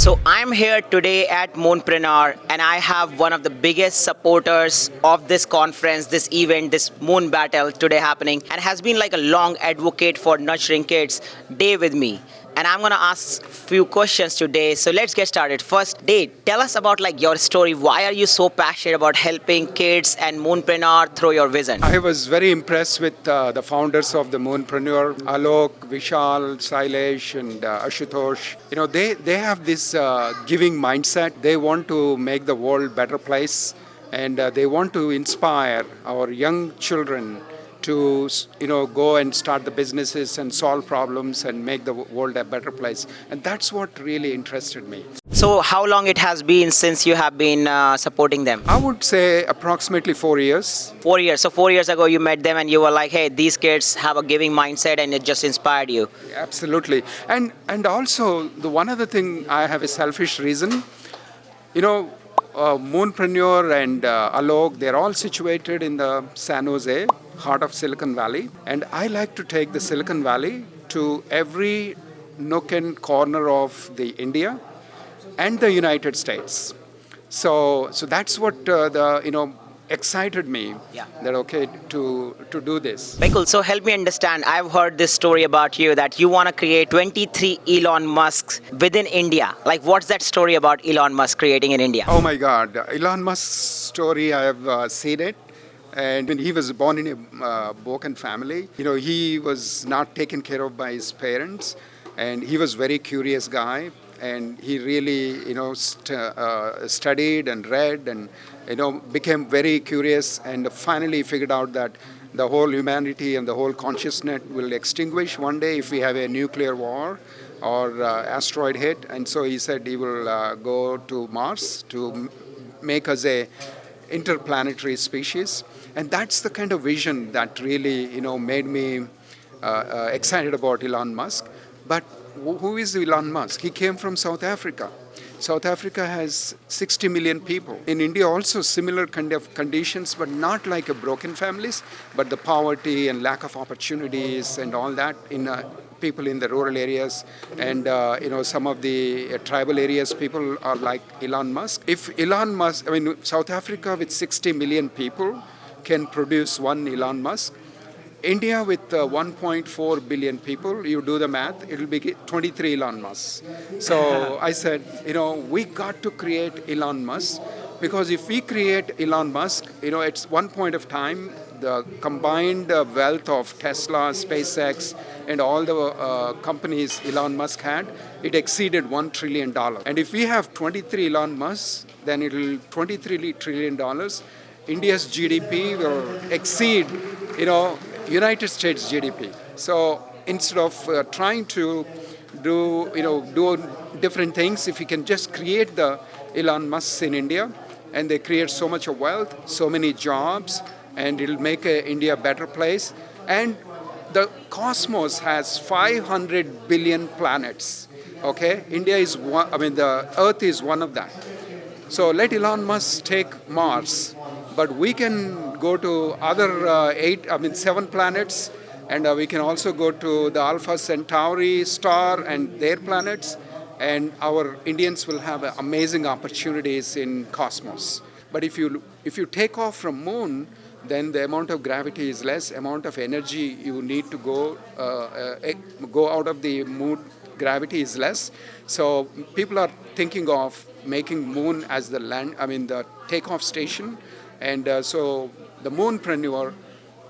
So I'm here today at Moonpreneur, and I have one of the biggest supporters of this conference, this event, this MoonBattle today happening, and has been like a long advocate for nurturing kids, Dave with me. And I'm gonna ask few questions today. So let's get started. First, Dave, tell us about like your story. Why are you so passionate about helping kids and Moonpreneur through your vision? I was very impressed with the founders of the Moonpreneur, Alok, Vishal, Sailesh, and Ashutosh. You know, they have this giving mindset. They want to make the world a better place, and they want to inspire our young children to go and start the businesses and solve problems and make the world a better place. And that's what really interested me. So how long it has been since you have been supporting them? I would say approximately 4 years. 4 years. So 4 years ago you met them and you were like, hey, these kids have a giving mindset, and it just inspired you. Absolutely. And also, the one other thing, I have a selfish reason. Moonpreneur and Alok, they're all situated in the San Jose, heart of Silicon Valley. And I like to take the Silicon Valley to every nook and corner of the India and the United States. So that's what excited me. Yeah. That okay to do this. Very cool. So help me understand. I've heard this story about you that you want to create 23 Elon Musks within India. Like, what's that story about Elon Musk creating in India? Oh my God, Elon Musk's story, I have seen it. And when he was born in a broken family, he was not taken care of by his parents, and he was very curious guy, and he really, studied and read, and became very curious, and finally figured out that the whole humanity and the whole consciousness will extinguish one day if we have a nuclear war or asteroid hit. And so he said he will go to Mars to make us a interplanetary species. And that's the kind of vision that really, made me excited about Elon Musk. But who is Elon Musk? He came from South Africa. South Africa has 60 million people. In India also similar kind of conditions, but not like a broken families, but the poverty and lack of opportunities and all that in people in the rural areas, and some of the tribal areas, people are like Elon Musk. If Elon Musk, South Africa with 60 million people can produce one Elon Musk, India with 1.4 billion people, you do the math, it will be 23 Elon Musks. So I said, we got to create Elon Musk, because if we create Elon Musk, at one point of time, the combined wealth of Tesla, SpaceX, and all the companies Elon Musk had, it exceeded $1 trillion. And if we have 23 Elon Musks, then it will $23 trillion. India's GDP will exceed, United States GDP. So instead of trying to do different things, if we can just create the Elon Musks in India, and they create so much of wealth, so many jobs, and it'll make India a better place. And the cosmos has 500 billion planets. Okay, India is one. The Earth is one of that. So let Elon Musk take Mars, but we can go to other 7 planets, and we can also go to the Alpha Centauri star and their planets, and our Indians will have amazing opportunities in cosmos. But if you take off from moon, then the amount of gravity is less, amount of energy you need to go out of the moon, gravity is less. So people are thinking of making moon as the the takeoff station. And so the Moonpreneur,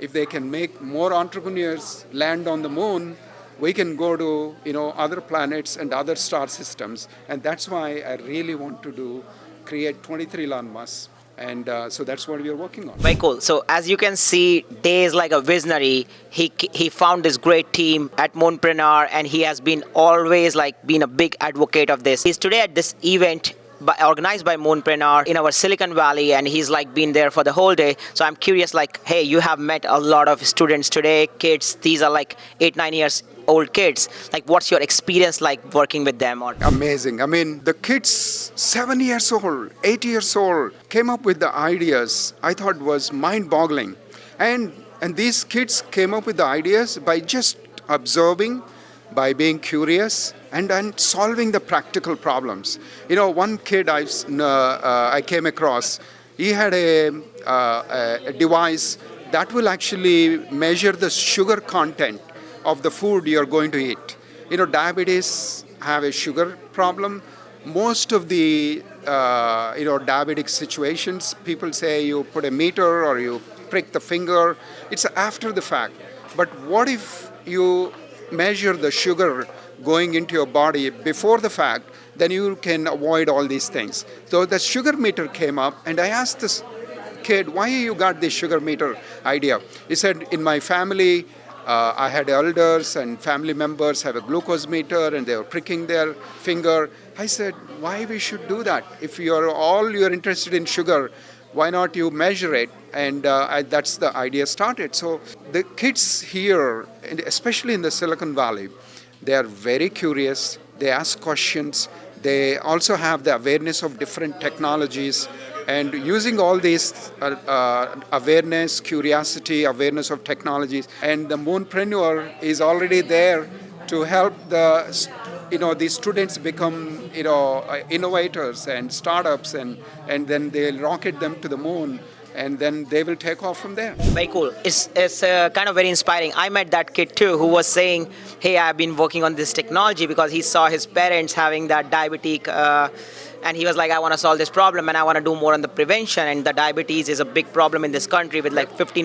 if they can make more entrepreneurs land on the moon, we can go to other planets and other star systems. And that's why I really want to create 23 Elon Musks. And so that's what we are working on. Very cool. So as you can see, Day is like a visionary. He found this great team at Moonpreneur, and he has been always been a big advocate of this. He's today at this event organized by Moonpreneur in our Silicon Valley, and he's been there for the whole day. So I'm curious, hey, you have met a lot of students today, kids. These are 8-9 years old kids. What's your experience like working with them? Amazing. The kids 7 years old, 8 years old came up with the ideas. I thought was mind-boggling. And these kids came up with the ideas by just observing by being curious and solving the practical problems. One kid I came across, he had a device that will actually measure the sugar content of the food you're going to eat. Diabetes have a sugar problem. Most of the diabetic situations, people say you put a meter or you prick the finger. It's after the fact. But what if you measure the sugar going into your body before the fact? Then you can avoid all these things. So the sugar meter came up, and I asked this kid, why you got this sugar meter idea? He said, in my family, I had elders and family members have a glucose meter and they were pricking their finger. I said, why we should do that? If you're interested in sugar, why not you measure it? And that's the idea started. So the kids here, and especially in the Silicon Valley, they are very curious. They ask questions. They also have the awareness of different technologies. And using all these awareness, curiosity, awareness of technologies, and the Moonpreneur is already there to help these students become innovators and startups, and then they'll rocket them to the moon, and then they will take off from there. Very cool. It's kind of very inspiring. I met that kid too who was saying, hey, I've been working on this technology because he saw his parents having that diabetic and he was like, I want to solve this problem and I want to do more on the prevention, and the diabetes is a big problem in this country with like 50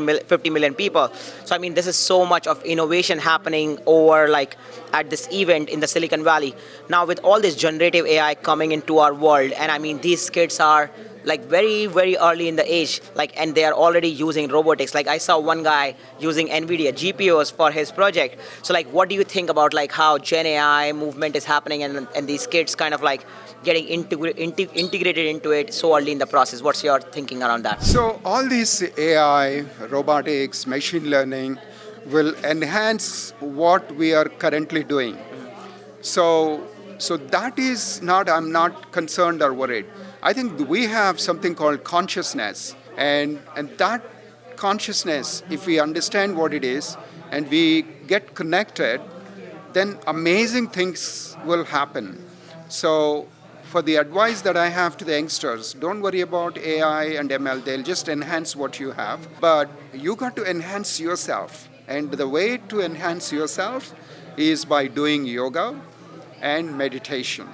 million people. So I mean, this is so much of innovation happening over like at this event in the Silicon Valley. Now with all this generative AI coming into our world, and I mean, these kids are like very, very early in the age, like, and they are already using robotics. Like I saw one guy using NVIDIA GPUs for his project. So like, what do you think about like how Gen AI movement is happening and these kids kind of like getting integrated into it so early in the process? What's your thinking around that? So all these AI, robotics, machine learning will enhance what we are currently doing. So that is not, I'm not concerned or worried. I think we have something called consciousness, and that consciousness, if we understand what it is and we get connected, then amazing things will happen. So for the advice that I have to the youngsters, don't worry about AI and ML, they'll just enhance what you have, but you got to enhance yourself. And the way to enhance yourself is by doing yoga and meditation.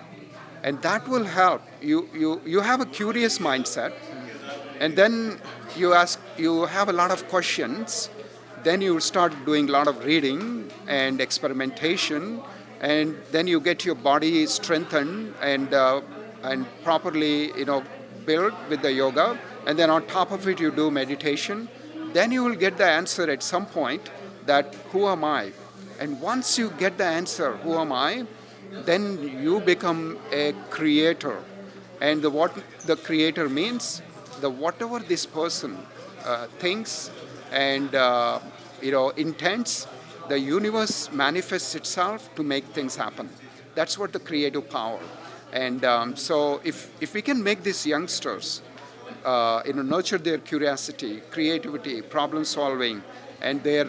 And that will help. You have a curious mindset, and then you have a lot of questions. Then you start doing a lot of reading and experimentation, and then you get your body strengthened and properly built with the yoga. And then on top of it, you do meditation. Then you will get the answer at some point that who am I? And once you get the answer, who am I? Then you become a creator. And what the creator means, whatever this person thinks and intends, the universe manifests itself to make things happen. That's what the creative power. And so if we can make these youngsters nurture their curiosity, creativity, problem solving, and their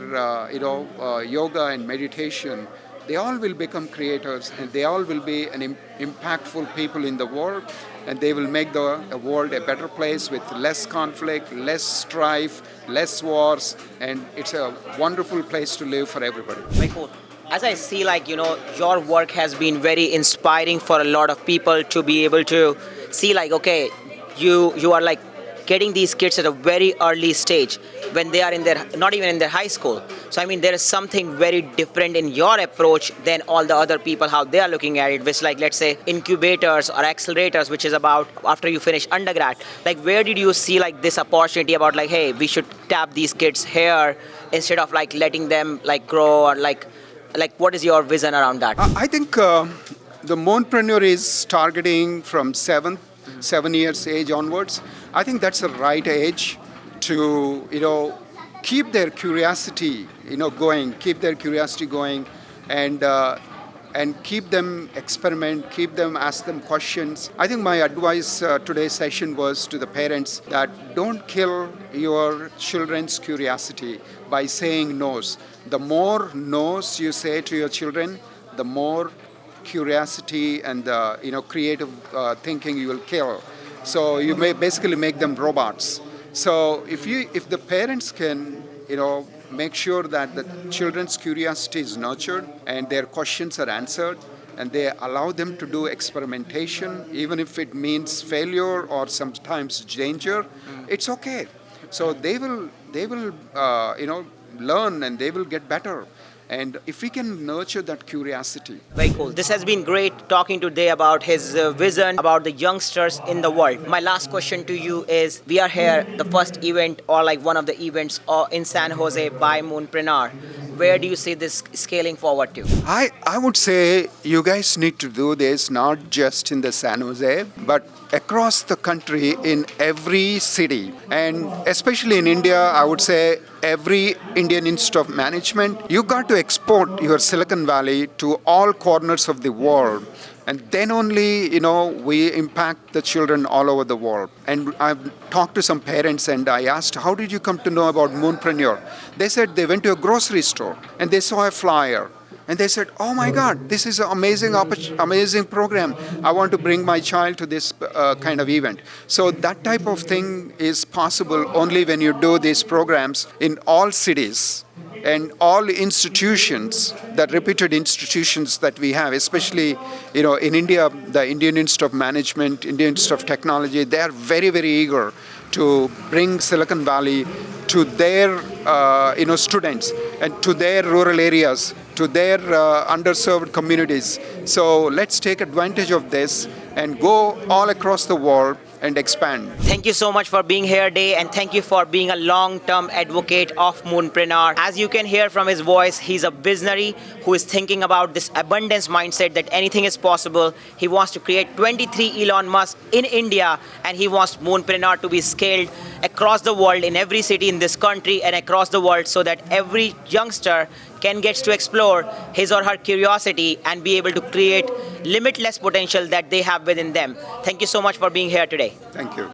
yoga and meditation, they all will become creators, and they all will be an impactful people in the world, and they will make the world a better place with less conflict, less strife, less wars, and it's a wonderful place to live for everybody. Very cool. As I see, like, your work has been very inspiring for a lot of people to be able to see, like, okay, you are like getting these kids at a very early stage when they are not even in their high school. So I mean, there is something very different in your approach than all the other people, how they are looking at it, which like, let's say, incubators or accelerators, which is about after you finish undergrad. Like, where did you see like this opportunity about like, hey, we should tap these kids here instead of like letting them like grow, or like what is your vision around that? I think the Moonpreneur is targeting from 7 years age onwards. I think that's the right age to keep their curiosity going, and keep them experiment, keep them ask them questions. I think my advice today's session was to the parents that don't kill your children's curiosity by saying no's. The more no's you say to your children, the more curiosity and creative thinking you will kill. So you may basically make them robots. So if the parents can make sure that the children's curiosity is nurtured and their questions are answered, and they allow them to do experimentation, even if it means failure or sometimes danger, it's okay. So they will learn and they will get better. And if we can nurture that curiosity. Very cool. This has been great talking today about his vision about the youngsters in the world. My last question to you is, we are here, the first event or like one of the events in San Jose by Moonpreneur. Where do you see this scaling forward to? I would say you guys need to do this not just in the San Jose, but across the country in every city. And especially in India, I would say every Indian Institute of Management, you got to export your Silicon Valley to all corners of the world. And then only, we impact the children all over the world. And I've talked to some parents and I asked, how did you come to know about Moonpreneur? They said they went to a grocery store and they saw a flyer. And they said, oh my God, this is an amazing program. I want to bring my child to this kind of event. So that type of thing is possible only when you do these programs in all cities and all institutions, the reputed institutions that we have, especially in India, the Indian Institute of Management, Indian Institute of Technology, they are very, very eager to bring Silicon Valley to their students and to their rural areas, to their underserved communities. So let's take advantage of this and go all across the world and expand. Thank you so much for being here today, and thank you for being a long-term advocate of Moonpreneur. As you can hear from his voice, he's a visionary who is thinking about this abundance mindset that anything is possible. He wants to create 23 Elon Musks in India, and he wants Moonpreneur to be scaled across the world, in every city in this country and across the world, so that every youngster can get to explore his or her curiosity and be able to create limitless potential that they have within them. Thank you so much for being here today. Thank you.